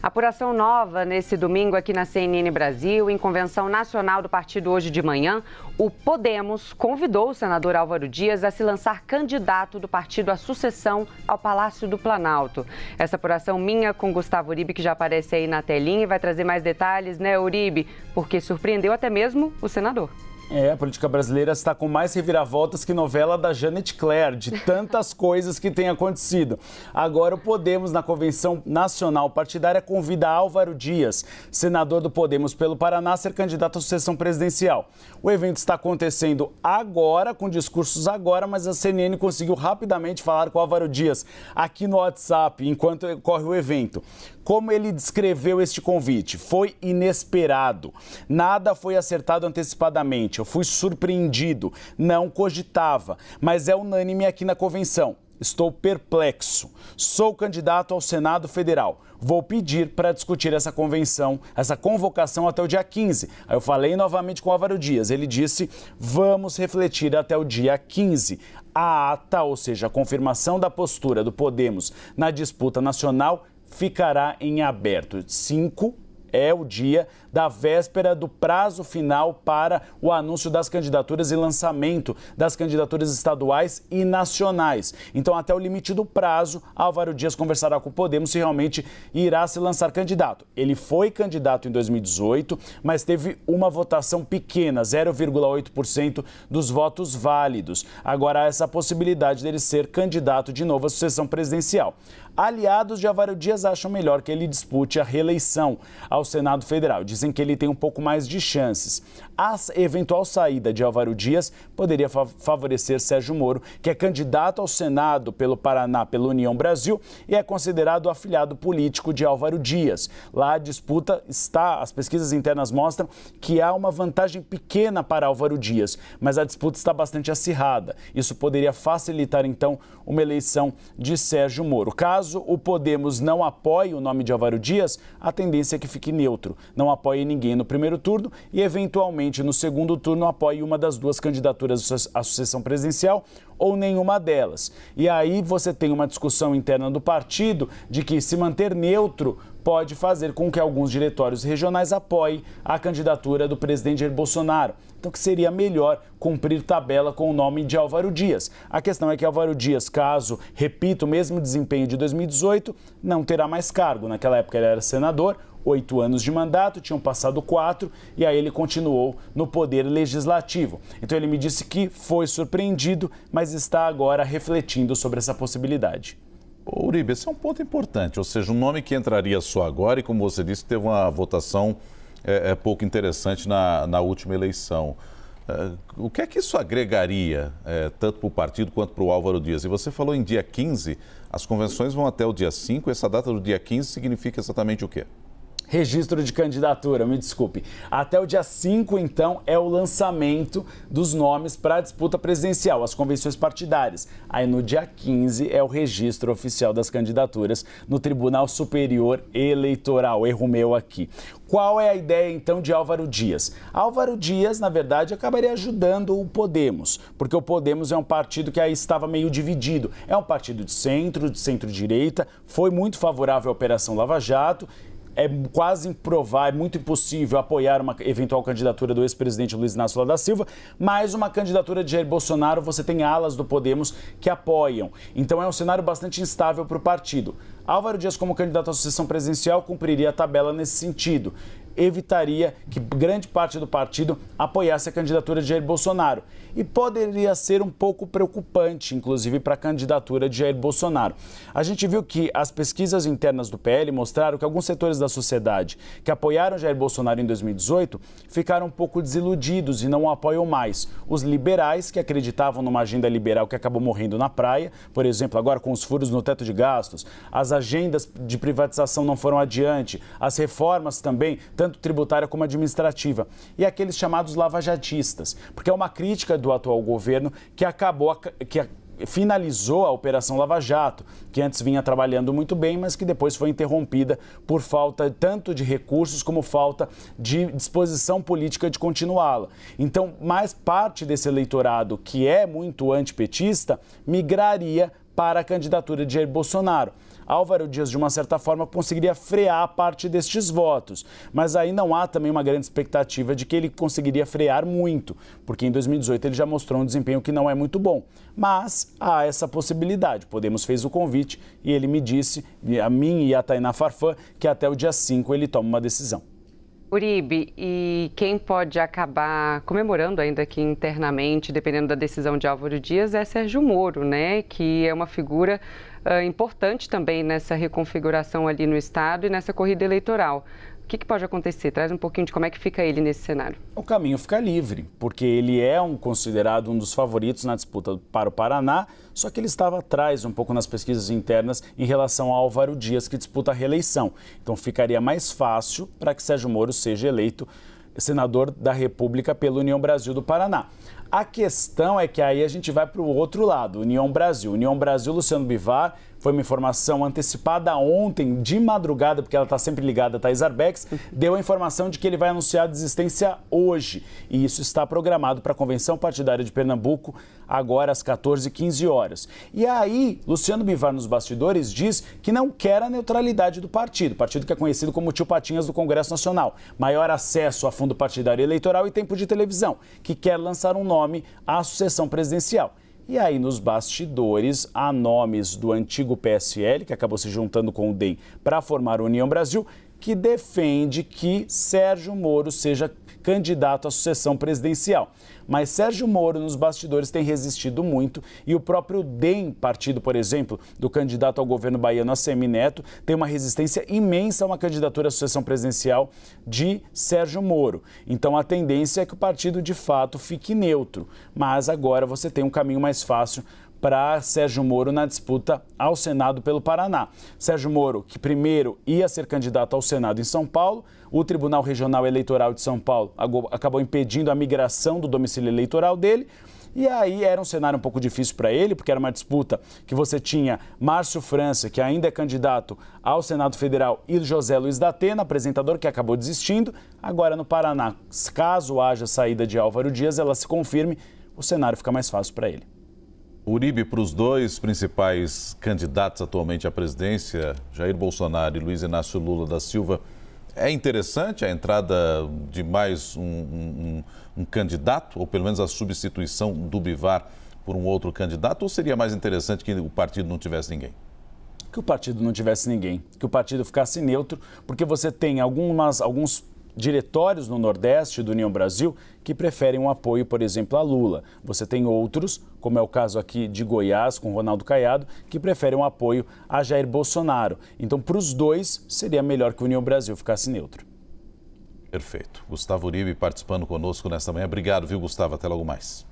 Apuração nova nesse domingo aqui na CNN Brasil, em convenção nacional do partido hoje de manhã, o Podemos convidou o senador Álvaro Dias a se lançar candidato do partido à sucessão ao Palácio do Planalto. Essa apuração minha com Gustavo Uribe, que já aparece aí na telinha, e vai trazer mais detalhes, né, Uribe? Porque surpreendeu até mesmo o senador. A política brasileira está com mais reviravoltas que novela da Janet Claire, de tantas coisas que têm acontecido. Agora o Podemos, na Convenção Nacional Partidária, convida Álvaro Dias, senador do Podemos pelo Paraná, a ser candidato à sucessão presidencial. O evento está acontecendo agora, com discursos agora, mas a CNN conseguiu rapidamente falar com o Álvaro Dias aqui no WhatsApp, enquanto ocorre o evento. Como ele descreveu este convite? Foi inesperado. Nada foi acertado antecipadamente. Eu fui surpreendido. Não cogitava. Mas é unânime aqui na convenção. Estou perplexo. Sou candidato ao Senado Federal. Vou pedir para discutir essa convocação até o dia 15. Aí eu falei novamente com o Álvaro Dias. Ele disse, vamos refletir até o dia 15. A ata, ou seja, a confirmação da postura do Podemos na disputa nacional, ficará em aberto. 5 é o dia da véspera do prazo final para o anúncio das candidaturas e lançamento das candidaturas estaduais e nacionais. Então, até o limite do prazo, Álvaro Dias conversará com o Podemos se realmente irá se lançar candidato. Ele foi candidato em 2018, mas teve uma votação pequena, 0,8% dos votos válidos. Agora há essa possibilidade dele ser candidato de novo à sucessão presidencial. Aliados de Álvaro Dias acham melhor que ele dispute a reeleição ao Senado Federal. Dizem que ele tem um pouco mais de chances. A eventual saída de Álvaro Dias poderia favorecer Sérgio Moro, que é candidato ao Senado pelo Paraná, pela União Brasil, e é considerado afiliado político de Álvaro Dias. Lá a disputa está, as pesquisas internas mostram que há uma vantagem pequena para Álvaro Dias, mas a disputa está bastante acirrada. Isso poderia facilitar, então, uma eleição de Sérgio Moro. Caso o Podemos não apoie o nome de Álvaro Dias, a tendência é que fique neutro, não apoie ninguém no primeiro turno e, eventualmente, no segundo turno, apoie uma das duas candidaturas à sucessão presidencial ou nenhuma delas. E aí você tem uma discussão interna do partido de que se manter neutro pode fazer com que alguns diretórios regionais apoiem a candidatura do presidente Jair Bolsonaro. Então, que seria melhor cumprir tabela com o nome de Álvaro Dias. A questão é que Álvaro Dias, caso repita o mesmo desempenho de 2018, não terá mais cargo. Naquela época ele era senador, 8 anos de mandato, tinham passado 4 e aí ele continuou no poder legislativo. Então ele me disse que foi surpreendido, mas está agora refletindo sobre essa possibilidade. Uribe, esse é um ponto importante, ou seja, um nome que entraria só agora e, como você disse, teve uma votação pouco interessante na última eleição. O que é que isso agregaria, tanto para o partido quanto para o Álvaro Dias? E você falou em dia 15, as convenções vão até o dia 5, essa data do dia 15 significa exatamente o quê? Registro de candidatura, me desculpe. Até o dia 5, então, é o lançamento dos nomes para a disputa presidencial, as convenções partidárias. Aí no dia 15 é o registro oficial das candidaturas no Tribunal Superior Eleitoral. Erro meu aqui. Qual é a ideia, então, de Álvaro Dias? Álvaro Dias, na verdade, acabaria ajudando o Podemos, porque o Podemos é um partido que aí estava meio dividido. É um partido de centro-direita, foi muito favorável à Operação Lava Jato. É quase improvável, é muito impossível apoiar uma eventual candidatura do ex-presidente Luiz Inácio Lula da Silva, mas uma candidatura de Jair Bolsonaro, você tem alas do Podemos que apoiam. Então é um cenário bastante instável para o partido. Álvaro Dias, como candidato à sucessão presidencial, cumpriria a tabela nesse sentido. Evitaria que grande parte do partido apoiasse a candidatura de Jair Bolsonaro. E poderia ser um pouco preocupante, inclusive, para a candidatura de Jair Bolsonaro. A gente viu que as pesquisas internas do PL mostraram que alguns setores da sociedade que apoiaram Jair Bolsonaro em 2018 ficaram um pouco desiludidos e não o apoiam mais. Os liberais, que acreditavam numa agenda liberal que acabou morrendo na praia, por exemplo, agora com os furos no teto de gastos, as agendas de privatização não foram adiante, as reformas também, tanto tributária como administrativa, e aqueles chamados lavajatistas, porque é uma crítica do atual governo que finalizou a Operação Lava Jato, que antes vinha trabalhando muito bem, mas que depois foi interrompida por falta tanto de recursos como falta de disposição política de continuá-la. Então, mais parte desse eleitorado, que é muito antipetista, migraria para a candidatura de Jair Bolsonaro. Álvaro Dias, de uma certa forma, conseguiria frear parte destes votos. Mas aí não há também uma grande expectativa de que ele conseguiria frear muito, porque em 2018 ele já mostrou um desempenho que não é muito bom. Mas há essa possibilidade. Podemos fez o convite e ele me disse, a mim e a Tainá Farfã, que até o dia 5 ele toma uma decisão. Uribe, e quem pode acabar comemorando ainda aqui internamente, dependendo da decisão de Álvaro Dias, é Sérgio Moro, né? Que é uma figura importante também nessa reconfiguração ali no Estado e nessa corrida eleitoral. O que pode acontecer? Traz um pouquinho de como é que fica ele nesse cenário. O caminho fica livre, porque ele é considerado um dos favoritos na disputa para o Paraná, só que ele estava atrás um pouco nas pesquisas internas em relação ao Álvaro Dias, que disputa a reeleição. Então ficaria mais fácil para que Sérgio Moro seja eleito senador da República pela União Brasil do Paraná. A questão é que aí a gente vai para o outro lado, União Brasil. União Brasil, Luciano Bivar, foi uma informação antecipada ontem, de madrugada, porque ela está sempre ligada a Thais Arbex, deu a informação de que ele vai anunciar a desistência hoje. E isso está programado para a Convenção Partidária de Pernambuco, agora às 14h15 horas. E aí, Luciano Bivar, nos bastidores, diz que não quer a neutralidade do partido que é conhecido como Tio Patinhas do Congresso Nacional, maior acesso a fundo partidário eleitoral e tempo de televisão, que quer lançar um nome à sucessão presidencial. E aí, nos bastidores, há nomes do antigo PSL, que acabou se juntando com o DEM para formar a União Brasil, que defende que Sérgio Moro seja candidato à sucessão presidencial. Mas Sérgio Moro, nos bastidores, tem resistido muito e o próprio DEM, partido, por exemplo, do candidato ao governo baiano Assemineto, tem uma resistência imensa a uma candidatura à sucessão presidencial de Sérgio Moro. Então a tendência é que o partido, de fato, fique neutro. Mas agora você tem um caminho mais fácil para Sérgio Moro na disputa ao Senado pelo Paraná. Sérgio Moro, que primeiro ia ser candidato ao Senado em São Paulo, o Tribunal Regional Eleitoral de São Paulo acabou impedindo a migração do domicílio eleitoral dele. E aí era um cenário um pouco difícil para ele, porque era uma disputa que você tinha Márcio França, que ainda é candidato ao Senado Federal, e José Luiz da Atena, apresentador, que acabou desistindo. Agora no Paraná, caso haja saída de Álvaro Dias, ela se confirme, o cenário fica mais fácil para ele. Uribe, para os dois principais candidatos atualmente à presidência, Jair Bolsonaro e Luiz Inácio Lula da Silva, é interessante a entrada de mais um candidato, ou pelo menos a substituição do Bivar por um outro candidato, ou seria mais interessante que o partido não tivesse ninguém? Que o partido não tivesse ninguém, que o partido ficasse neutro, porque você tem alguns diretórios no Nordeste do União Brasil que preferem um apoio, por exemplo, a Lula. Você tem outros, como é o caso aqui de Goiás, com Ronaldo Caiado, que preferem um apoio a Jair Bolsonaro. Então, para os dois, seria melhor que o União Brasil ficasse neutro. Perfeito. Gustavo Uribe participando conosco nesta manhã. Obrigado, viu, Gustavo? Até logo mais.